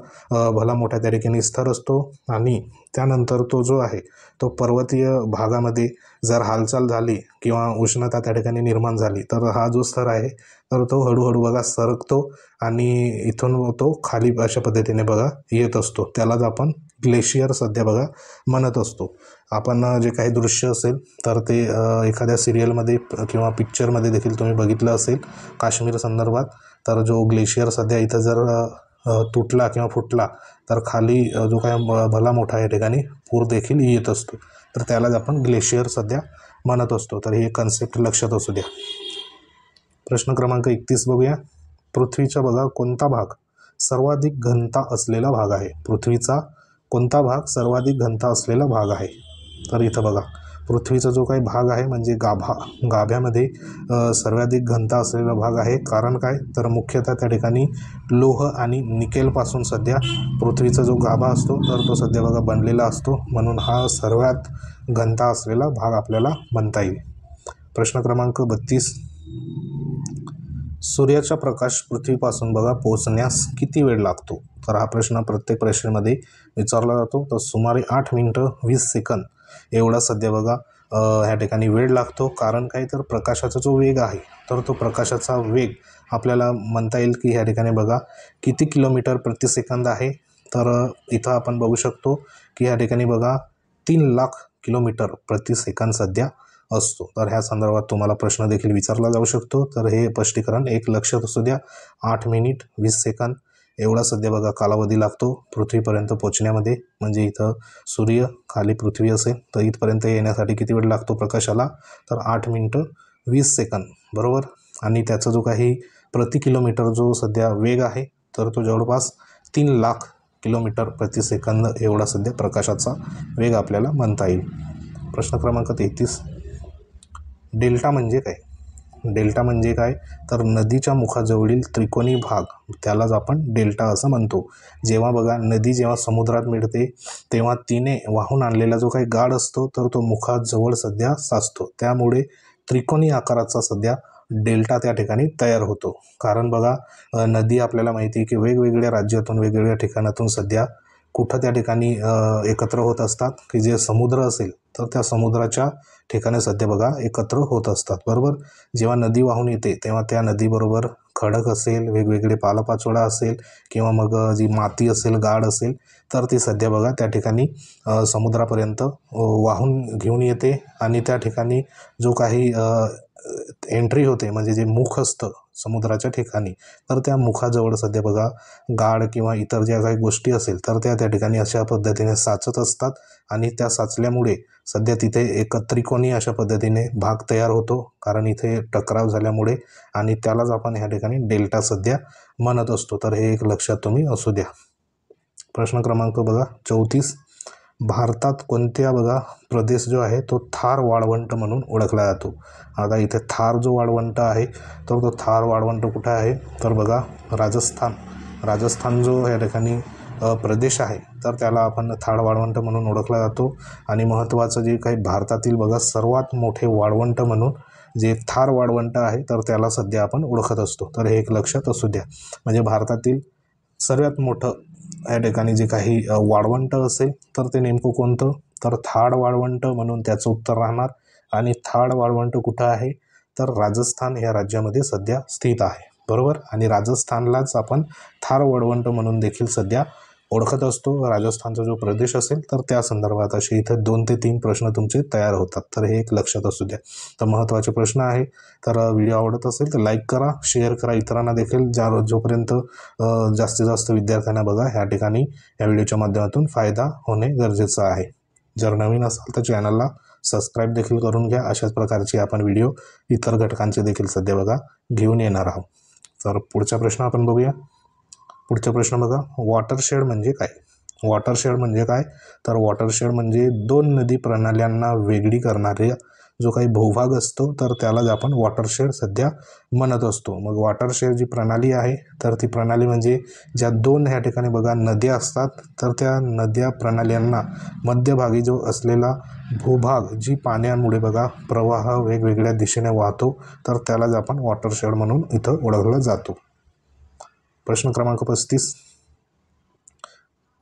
भला मोठा त्या ठिकाणी स्तर असतो. आणि त्यानंतर तो जो आहे तो पर्वतीय भागामध्ये जर हालचाल झाली किंवा उष्णता त्या ठिकाणी निर्माण झाली तर हा जो स्तर आहे तर तो हळूहळू बघा सरकतो आणि इथून तो खाली अशा पद्धतीने बघा येत असतो. त्यालाच आपण ग्लेशियर सध्या बघा म्हणत असतो. आपण जे काही दृश्य असेल तर ते एखाद्या सिरियलमध्ये किंवा पिक्चरमध्ये देखील तुम्ही बघितलं असेल काश्मीर संदर्भात. तर जो ग्लेशियर सध्या इथं जर तुटला किंवा फुटला तर खाली जो काय भला मोठा या ठिकाणी पूर देखील येत असतो. तर त्यालाच आपण ग्लेशियर सध्या म्हणत असतो. तर ही कन्सेप्ट लक्षात असू द्या. प्रश्न क्रमांक 31 बघूया. पृथ्वीचा बघा कोणता भाग सर्वाधिक घनता असलेला भाग आहे? पृथ्वीचा कोणता भाग सर्वाधिक घनता असलेला भाग आहे? तर इथं बघा पृथ्वीचा जो काही भाग आहे म्हणजे गाभ्यामध्ये सर्वाधिक घनता असलेला भाग आहे. कारण काय तर मुख्यतः त्या ठिकाणी लोह आणि निकेलपासून सध्या पृथ्वीचा जो गाभा असतो तर तो सध्या बघा बनलेला असतो. म्हणून हा सर्वात घनता असलेला भाग आपल्याला म्हणता येईल. प्रश्न क्रमांक 32. सूर्याचा प्रकाश पृथ्वीपासून बघा पोहोचण्यास किती वेळ लागतो? तर हा प्रश्न प्रत्येक परीक्षेमध्ये विचारला जातो. तर सुमारे 8 मिनिटं 20 सेकंद एवढा सध्या बघा ह्या ठिकाणी वेळ लागतो. कारण काय तर प्रकाशाचा जो वेग आहे तर तो प्रकाशाचा वेग आपल्याला म्हणता येईल की ह्या ठिकाणी बघा किती किलोमीटर प्रति सेकंद आहे. तर इथं आपण बघू शकतो की ह्या ठिकाणी बघा 3 लाख किलोमीटर प्रति सेकंद सध्या असतो. तर ह्या संदर्भात तुम्हाला प्रश्न देखील विचारला जाऊ शकतो. तर हे स्पष्टीकरण एक लक्षात असू द्या. 8 मिनिट 20 सेकंद एवढा सध्या बघा कालावधी लागतो पृथ्वीपर्यंत पोहोचण्यामध्ये. म्हणजे इथं सूर्य खाली पृथ्वी असेल तर इथपर्यंत येण्यासाठी किती वेळ लागतो प्रकाशाला? तर 8 मिनिटं 20 सेकंद बरोबर. आणि त्याचा जो काही प्रति किलोमीटर जो सध्या वेग आहे तर तो जवळपास 3 लाख किलोमीटर प्रति सेकंद एवढा सध्या प्रकाशाचा वेग आपल्याला म्हणता येईल. प्रश्न क्रमांक 33. डेल्टा म्हणजे काय? डेल्टा म्हणजे काय तर नदीच्या मुखाजवळील त्रिकोणी भाग त्यालाच आपण डेल्टा असं म्हणतो. जेव्हा बघा नदी जेव्हा समुद्रात मिळते तेव्हा तिने वाहून आणलेला जो काही गाळ असतो तर तो मुखाजवळ सध्या साचतो. त्यामुळे त्रिकोणी आकाराचा सध्या डेल्टा त्या ठिकाणी तयार होतो. कारण बघा नदी आपल्याला माहिती आहे की वेगवेगळ्या राज्यातून वेगवेगळ्या ठिकाणातून सध्या कुठं त्या ठिकाणी एकत्र होत असतात की जे समुद्र असेल तर त्या समुद्राच्या ठिकाणी सध्या बघा एकत्र होत असतात बरोबर. जेव्हा नदी वाहून येते तेव्हा त्या नदीबरोबर खडक असेल, वेगवेगळे पालापाचोळा असेल किंवा मग जी माती असेल, गाळ असेल तर ती सध्या बघा त्या ठिकाणी समुद्रापर्यंत वाहून घेऊन येते. आणि त्या ठिकाणी जो काही एंट्री होते म्हणजे जे मुख असतं समुद्राच्या ठिकाणी तर त्या मुखाजवळ सध्या बघा गाळ किंवा इतर ज्या काही गोष्टी असेल तर त्या ठिकाणी अशा पद्धतीने साचत असतात. आणि त्या साचल्यामुळे सध्या तिथे एक त्रिकोणी अशा पद्धतीने भाग तयार होतो. कारण इथे टकराव झाल्यामुळे आणि त्यालाच आपण ह्या ठिकाणी डेल्टा सध्या म्हणत असतो. तर हे एक लक्षात तुम्ही असू द्या. प्रश्न क्रमांक बघा 34. भारतात कोणत्या बघा प्रदेश जो आहे तो थार वाळवंट म्हणून ओळखला जातो? आता इथे थार जो वाळवंट आहे तर तो थार वाळवंट कुठं आहे तर बघा राजस्थान जो या ठिकाणी प्रदेश आहे तर त्याला आपण थार वाळवंट म्हणून ओळखला जातो. आणि महत्त्वाचं जे काही भारतातील बघा सर्वात मोठे वाळवंट म्हणून जे थार वाळवंट आहे तर त्याला सध्या आपण ओळखत असतो. तर हे एक लक्षात असू द्या. म्हणजे भारतातील सर्वात मोठं या ठिकाणी जे काही वाळवंट असेल तर ते नेमकं कोणतं तर थार वाळवंट म्हणून त्याचं उत्तर राहणार. आणि थार वाळवंट कुठं आहे तर राजस्थान ह्या राज्यामध्ये सध्या स्थित आहे बरोबर. आणि राजस्थानलाच आपण थार वाळवंट म्हणून देखील सध्या ओळखत असतो. राजस्थानचा जो प्रदेश असेल तर त्या संदर्भात असे इथं 2 ते 3 प्रश्न तुमचे तयार होतात. तर हे एक लक्षात असू द्या. तर महत्त्वाचे प्रश्न आहे. तर व्हिडिओ आवडत असेल तर लाईक करा, शेअर करा इतरांना देखील जोपर्यंत जास्तीत जास्त विद्यार्थ्यांना बघा ह्या ठिकाणी या व्हिडिओच्या माध्यमातून फायदा होणे गरजेचं आहे. जर नवीन असाल तर चॅनलला सबस्क्राईब देखील करून घ्या. अशाच प्रकारचे आपण व्हिडिओ इतर घटकांचे देखील सध्या बघा घेऊन येणार आहोत. तर पुढचा प्रश्न आपण बघूया. पुढचा प्रश्न बघा वॉटरशेड म्हणजे काय? वॉटरशेड म्हणजे काय, तर वॉटरशेड म्हणजे दोन नदी प्रणाल्यांना वेगळी करणारे जो काही भूभाग असतो तर त्यालाच आपण वॉटरशेड सध्या म्हणत असतो. मग वॉटरशेड जी प्रणाली आहे तर ती प्रणाली म्हणजे ज्या दोन ह्या ठिकाणी बघा नद्या असतात तर त्या नद्या प्रणाल्यांना मध्यभागी जो असलेला भूभाग जी पाण्यामुळे बघा प्रवाह वेगवेगळ्या दिशेने वाहतो तर त्यालाच आपण वॉटरशेड म्हणून इथं ओळखलं जातो. प्रश्न क्रमांक 35,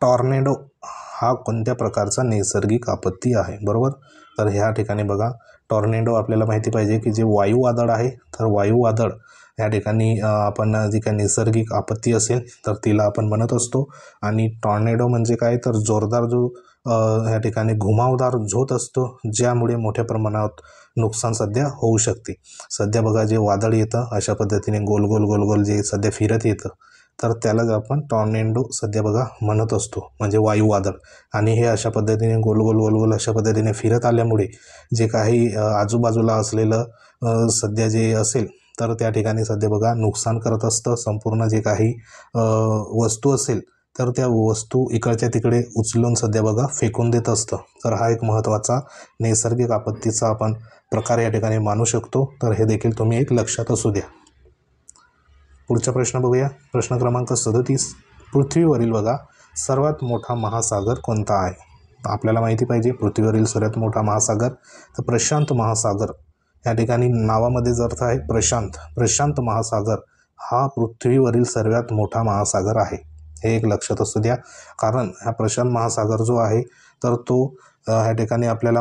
टॉर्नेडो हा कोणत्या प्रकारचा नैसर्गिक आपत्ती आहे, बरोबर. तर ह्या ठिकाणी बघा टॉर्नेडो आपल्याला माहिती पाहिजे की जे वायुवादळ आहे तर वायुवादळ ह्या ठिकाणी आपण जी काही नैसर्गिक आपत्ती असेल तर तिला आपण म्हणत असतो. आणि टॉर्नेडो म्हणजे काय, तर जोरदार जो ह्या ठिकाणी घुमावदार झोत असतो ज्यामुळे मोठ्या प्रमाणात नुकसान सध्या होऊ शकते. सध्या बघा जे वादळ येतं अशा पद्धतीने गोल गोल गोल गोल जे सध्या फिरत येतं तर त्यालाच आपण टॉर्नेडो सध्या बघा म्हणत असतो, म्हणजे वायुवादळ. आणि हे अशा पद्धतीने गोल गोल गोल गोल अशा पद्धतीने फिरत आल्यामुळे जे काही आजूबाजूला असलेलं सध्या जे असेल तर त्या ठिकाणी सध्या बघा नुकसान करत असतं. संपूर्ण जे काही वस्तू असेल तर त्या वस्तू इकडच्या तिकडे उचलून सध्या बघा फेकून देत असतं. तर हा एक महत्त्वाचा नैसर्गिक आपत्तीचा आपण प्रकार या ठिकाणी मानू शकतो. तर हे देखील तुम्ही एक लक्षात असू द्या. पुढचा प्रश्न बघूया. प्रश्न क्रमांक 37, पृथ्वीवरील बघा सर्वात मोठा महासागर कोणता आहे. आपल्याला माहिती पाहिजे पृथ्वीवरील सर्वात मोठा महासागर तर प्रशांत महासागर. या ठिकाणी नावामध्येच अर्थ आहे प्रशांत महासागर हा पृथ्वीवरील सर्वात मोठा महासागर आहे. हे एक लक्षात असू द्या. कारण हा प्रशांत महासागर जो आहे तर तो ह्या ठिकाणी आपल्याला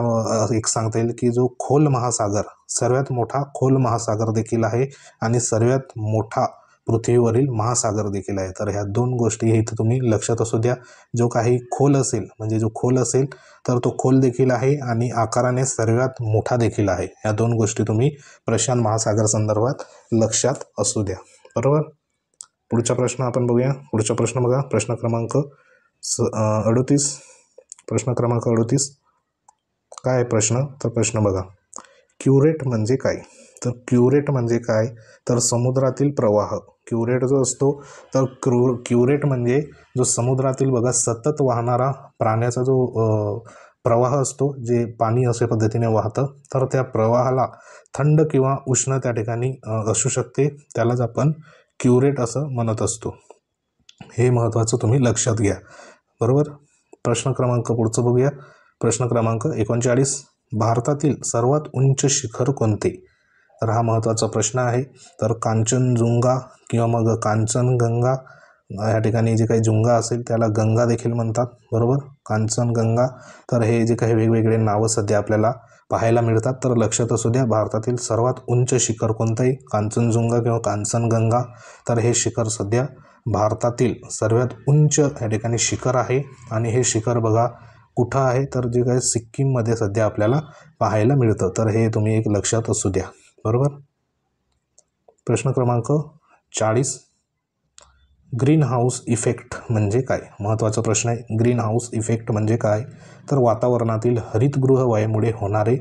एक सांगता येईल की जो खोल महासागर सर्वात मोठा खोल महासागर देखील आहे आणि सर्वात मोठा पृथ्वीवरील महासागर देखील आहे. तर ह्या दोन गोष्टी इथं तुम्ही लक्षात असू द्या. जो काही खोल असेल म्हणजे जो खोल असेल तर तो खोल देखील आहे आणि आकाराने सर्वात मोठा देखील आहे. या दोन गोष्टी तुम्ही प्रशांत महासागर संदर्भात लक्षात असू द्या, बरोबर. पुढचा प्रश्न आपण बघूया. पुढचा प्रश्न बघा प्रश्न क्रमांक 38. प्रश्न क्रमांक 38 काय आहे प्रश्न, तर प्रश्न बघा क्युरेट म्हणजे काय. तर क्युरेट म्हणजे काय, तर समुद्रातील प्रवाह. क्युरेट जो असतो तर क्युरेट म्हणजे जो समुद्रातील बघा सतत वाहणारा प्राण्याचा जो प्रवाह असतो जे पाणी अशा पद्धतीने वाहतं तर त्या प्रवाहाला थंड किंवा उष्ण त्या ठिकाणी असू शकते, त्यालाच आपण क्युरेट असं म्हणत असतो. हे महत्त्वाचं तुम्ही लक्षात घ्या, बरोबर. प्रश्न क्रमांक पुढचं बघूया. प्रश्न क्रमांक 39, भारतातील सर्वात उंच शिखर कोणते. तर हा महत्त्वाचा प्रश्न आहे. तर कांचनजुंगा किंवा मग कांचनगंगा या ठिकाणी जे काही जुंगा असेल त्याला गंगा देखील म्हणतात, बरोबर. कांचनगंगा. तर हे जे काही वेगवेगळे नावं सध्या आपल्याला पाहायला मिळतात तर लक्षात असू द्या भारतातील सर्वात उंच शिखर कोणतंही कांचनजुंगा किंवा कांचनगंगा. तर हे शिखर सध्या भारतातील सर्वात उंच या ठिकाणी शिखर आहे आणि हे शिखर बघा कुठं आहे तर जे काही सिक्कीममध्ये सध्या आपल्याला पाहायला मिळतं. तर हे तुम्ही एक लक्षात असू द्या, बरोबर. प्रश्न क्रमांक 40, ग्रीन हाऊस इफेक्ट म्हणजे काय. महत्त्वाचा प्रश्न आहे. ग्रीन हाऊस इफेक्ट म्हणजे काय, तर वातावरणातील हरितगृह वायूमुळे होणारे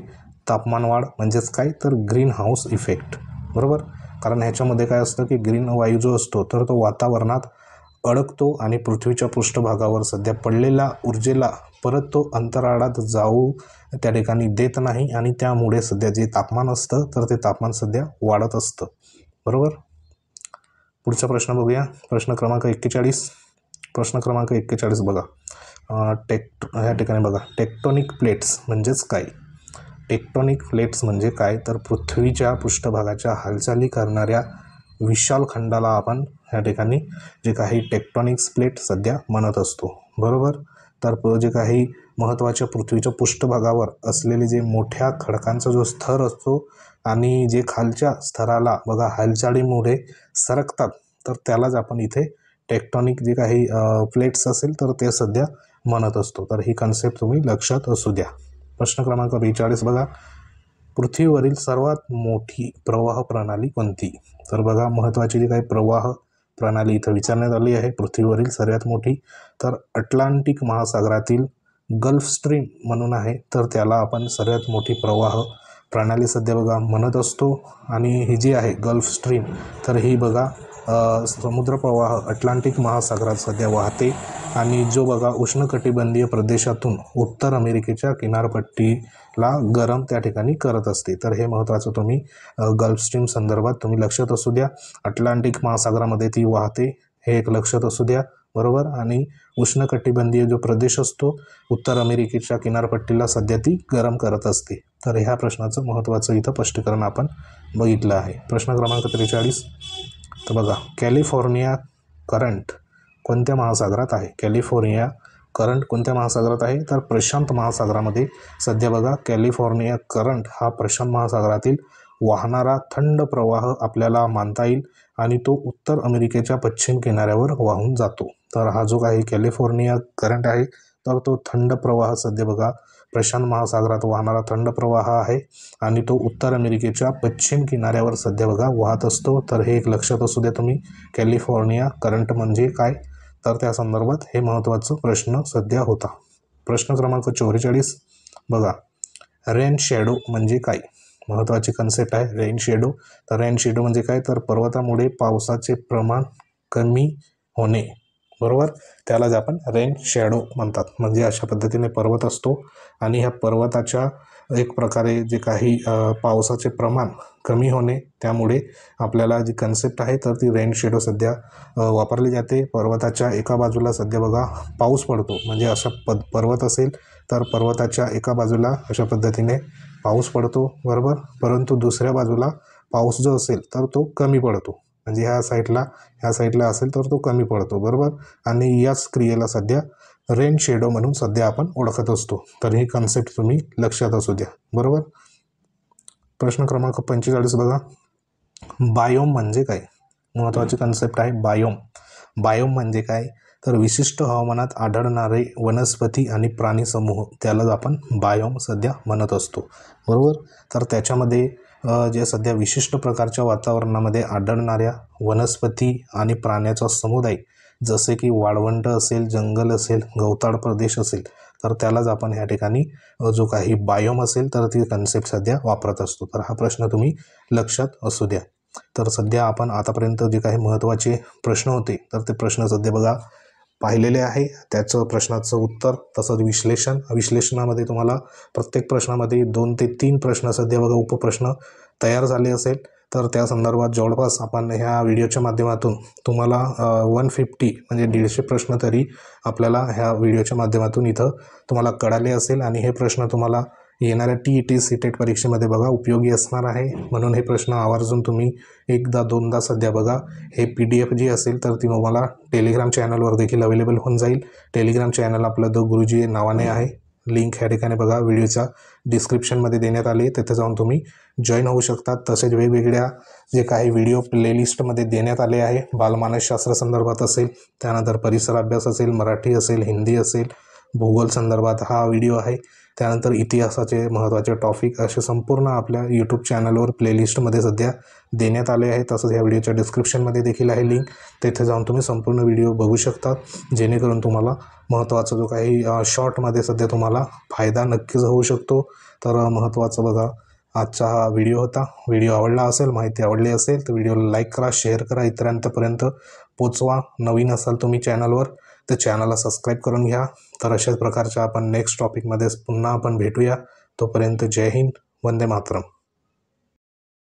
तापमानवाढ म्हणजेच काय, तर ग्रीन हाऊस इफेक्ट, बरोबर. कारण ह्याच्यामध्ये काय असतं की ग्रीन वायू जो असतो तर तो वातावरणात अडकतो आणि पृथ्वीच्या पृष्ठभागावर सध्या पडलेल्या ऊर्जेला परत तो अंतराळात जाऊ त्या ठिकाणी देत नाही आणि त्यामुळे सध्या जे तापमान असतं तर ते तापमान सध्या वाढत असतं, बरोबर. पुढचा प्रश्न बघूया. प्रश्न क्रमांक 41. प्रश्न क्रमांक 41 बघा ह्या ठिकाणी बघा टेक्टोनिक प्लेट्स म्हणजेच काय. टेक्टोनिक प्लेट्स म्हणजे काय, तर पृथ्वीच्या पृष्ठभागाच्या हालचाली करणाऱ्या विशाल खंडाला आपण ह्या ठिकाणी जे काही टेक्टोनिक्स प्लेट सध्या म्हणत असतो, बरोबर. तर जे काही महत्त्वाच्या पृथ्वीच्या पृष्ठभागावर असलेले जे मोठ्या खडकांचा जो स्तर असतो आणि जे खालच्या स्तराला बघा हालचालीमुळे सरकतात तर त्यालाच आपण इथे टेक्टोनिक जे काही प्लेट्स असेल तर ते सध्या म्हणत असतो. तर ही कन्सेप्ट तुम्ही लक्षात असू द्या. प्रश्न क्रमांक 42 बघा पृथ्वीवरील सर्वात मोठी प्रवाह प्रणाली कोणती. तर बघा महत्त्वाची जी काही प्रवाह प्रणाली इथं विचारण्यात आली आहे पृथ्वीवरील सर्वात मोठी, तर अटलांटिक महासागरातील गल्फ स्ट्रीम म्हणून आहे तर त्याला आपण सर्वात मोठी प्रवाह प्रणाली सध्या बघा म्हणत असतो. आणि ही जी आहे गल्फ स्ट्रीम तर ही बघा समुद्र प्रवाह अटलांटिक महासागरात सध्या वाहते आणि जो बघा उष्णकटिबंधीय प्रदेशातून उत्तर अमेरिकेच्या किनारपट्टीला गरम त्या ठिकाणी करत असते. तर हे महत्त्वाचं तुम्ही गल्फ स्ट्रीम संदर्भात तुम्ही लक्षात असू द्या. अटलांटिक महासागरामध्ये ती वाहते हे एक लक्षात असू द्या, बरोबर. आणि उष्णकटिबंधीय जो प्रदेश असतो उत्तर अमेरिकेच्या किनारपट्टीला सध्या ती गरम करत असते. तर ह्या प्रश्नाचं महत्त्वाचं इथं स्पष्टीकरण आपण बघितलं आहे. प्रश्न क्रमांक 43. तर बघा, कॅलिफोर्निया करंट कोणत्या महासागरात आहे? कॅलिफोर्निया करंट कोणत्या महासागरात आहे? तर प्रशांत महासागरामध्ये सध्या बघा कॅलिफोर्निया करंट हा प्रशांत महासागरातील वाहणारा थंड प्रवाह आपल्याला मानता येईल आणि तो उत्तर अमेरिकेच्या पश्चिम किनाऱ्यावर वाहून जातो. तर हा जो काही कॅलिफोर्निया करंट आहे तर तो थंड प्रवाह सध्या बघा प्रशांत महासागरात वाहणारा थंड प्रवाह आहे आणि तो उत्तर अमेरिकेच्या पश्चिम किनाऱ्यावर सध्या बघा वाहत असतो. तर हे एक लक्षात असू द्या तुम्ही, कॅलिफोर्निया करंट म्हणजे काय, तर त्या संदर्भात हे महत्त्वाचं प्रश्न सध्या होता. प्रश्न क्रमांक 44. बघा, रेन शॅडो म्हणजे काय? महत्त्वाची कन्सेप्ट आहे रेन शेडो. तर रेन शेडो म्हणजे काय, तर पर्वतामुळे पावसाचे प्रमाण कमी होणे, बरोबर. त्यालाच आपण रेन शॅडो म्हणतात. म्हणजे अशा पद्धतीने पर्वत असतो आणि ह्या पर्वताच्या एक प्रकारे जे काही पावसाचे प्रमाण कमी होणे, त्यामुळे आपल्याला जी कन्सेप्ट आहे तर ती रेन शेडो सध्या वापरली जाते. पर्वताच्या एका बाजूला सध्या बघा पाऊस पडतो, म्हणजे अशा पर्वत असेल तर पर्वताच्या एका बाजूला अशा पद्धतीने पाऊस पडतो, बरोबर. परंतु दुसऱ्या बाजूला पाऊस जो असेल तर तो कमी पडतो, म्हणजे ह्या साईडला असेल तर तो कमी पडतो, बरोबर. आणि याच क्रियेला सध्या रेन शेडो म्हणून सध्या आपण ओळखत असतो. तर ही कन्सेप्ट तुम्ही लक्षात असू द्या, बरोबर. प्रश्न क्रमांक 45. बघा, बायोम म्हणजे काय? महत्त्वाची कन्सेप्ट आहे बायोम. बायोम म्हणजे काय, तर विशिष्ट हवामानात आढळणारे वनस्पती आणि प्राणी समूह, त्यालाच आपण बायोम सध्या म्हणत असतो, बरोबर. तर त्याच्यामध्ये जे सध्या विशिष्ट प्रकारच्या वातावरणामध्ये आढळणाऱ्या वनस्पती आणि प्राण्याचा समुदाय, जसे की वाळवंट असेल, जंगल असेल, गवताळ प्रदेश असेल, तर त्यालाच आपण ह्या ठिकाणी जो काही बायोम असेल तर ती कन्सेप्ट सध्या वापरत असतो. तर हा प्रश्न तुम्ही लक्षात असू द्या. तर सध्या आपण आतापर्यंत जे काही महत्त्वाचे प्रश्न होते तर ते प्रश्न सध्या बघा पाहिलेले आहे. त्याचं प्रश्नाचं उत्तर तसंच विश्लेषणामध्ये तुम्हाला प्रत्येक प्रश्नामध्ये 2 ते 3 प्रश्न सध्या बघा उपप्रश्न तयार झाले असेल. तर त्या संदर्भात जवळपास आपण ह्या व्हिडिओच्या माध्यमातून तुम्हाला 150 म्हणजे 150 प्रश्न तरी आपल्याला ह्या व्हिडिओच्या माध्यमातून इथं तुम्हाला कळाले असेल आणि हे प्रश्न तुम्हाला येणाऱ्या TET CTET परीक्षेमध्ये बघा उपयोगी असणार आहे. म्हणून हे प्रश्न आवर्जून तुम्ही एकदा दोनदा सध्या बघा. हे PDF जी असेल तर ती तुम्हाला टेलिग्राम चॅनलवर देखील अवेलेबल होऊन जाईल. टेलिग्राम चॅनल आपलं द गुरुजी नावाने आहे. लिंक ह्या ठिकाणी बघा व्हिडिओच्या डिस्क्रिप्शनमध्ये देण्यात आली, तिथे जाऊन तुम्ही जॉईन होऊ शकतात. तसेच वेगवेगळ्या जे काही व्हिडिओ प्लेलिस्टमध्ये देण्यात आले आहे, बालमानसशास्त्र संदर्भात असेल, त्यानंतर परिसर अभ्यास असेल, मराठी असेल, हिंदी असेल, भूगोल संदर्भात हा व्हिडिओ आहे, त्यानंतर इतिहासाचे महत्त्वाचे टॉपिक, असे संपूर्ण आपल्या यूट्यूब चॅनलवर प्लेलिस्टमध्ये सध्या देण्यात आले आहे. तसंच ह्या व्हिडिओच्या डिस्क्रिप्शनमध्ये देखील आहे लिंक, तिथे जाऊन तुम्ही संपूर्ण व्हिडिओ बघू शकता, जेणेकरून तुम्हाला महत्त्वाचा जो काही शॉर्टमध्ये सध्या तुम्हाला फायदा नक्कीच होऊ शकतो. तर महत्त्वाचं बघा आजचा हा व्हिडिओ होता. व्हिडिओ आवडला असेल, माहिती आवडली असेल तर व्हिडिओला लाईक करा, शेअर करा, इतरांपर्यंत पोचवा. नवीन असाल तुम्ही चॅनलवर तर चॅनलला सबस्क्राईब करून घ्या. तर अशाच प्रकारच्या आपण नेक्स्ट टॉपिकमध्ये पुन्हा आपण भेटूया. तोपर्यंत जय हिंद, वंदे मातरम.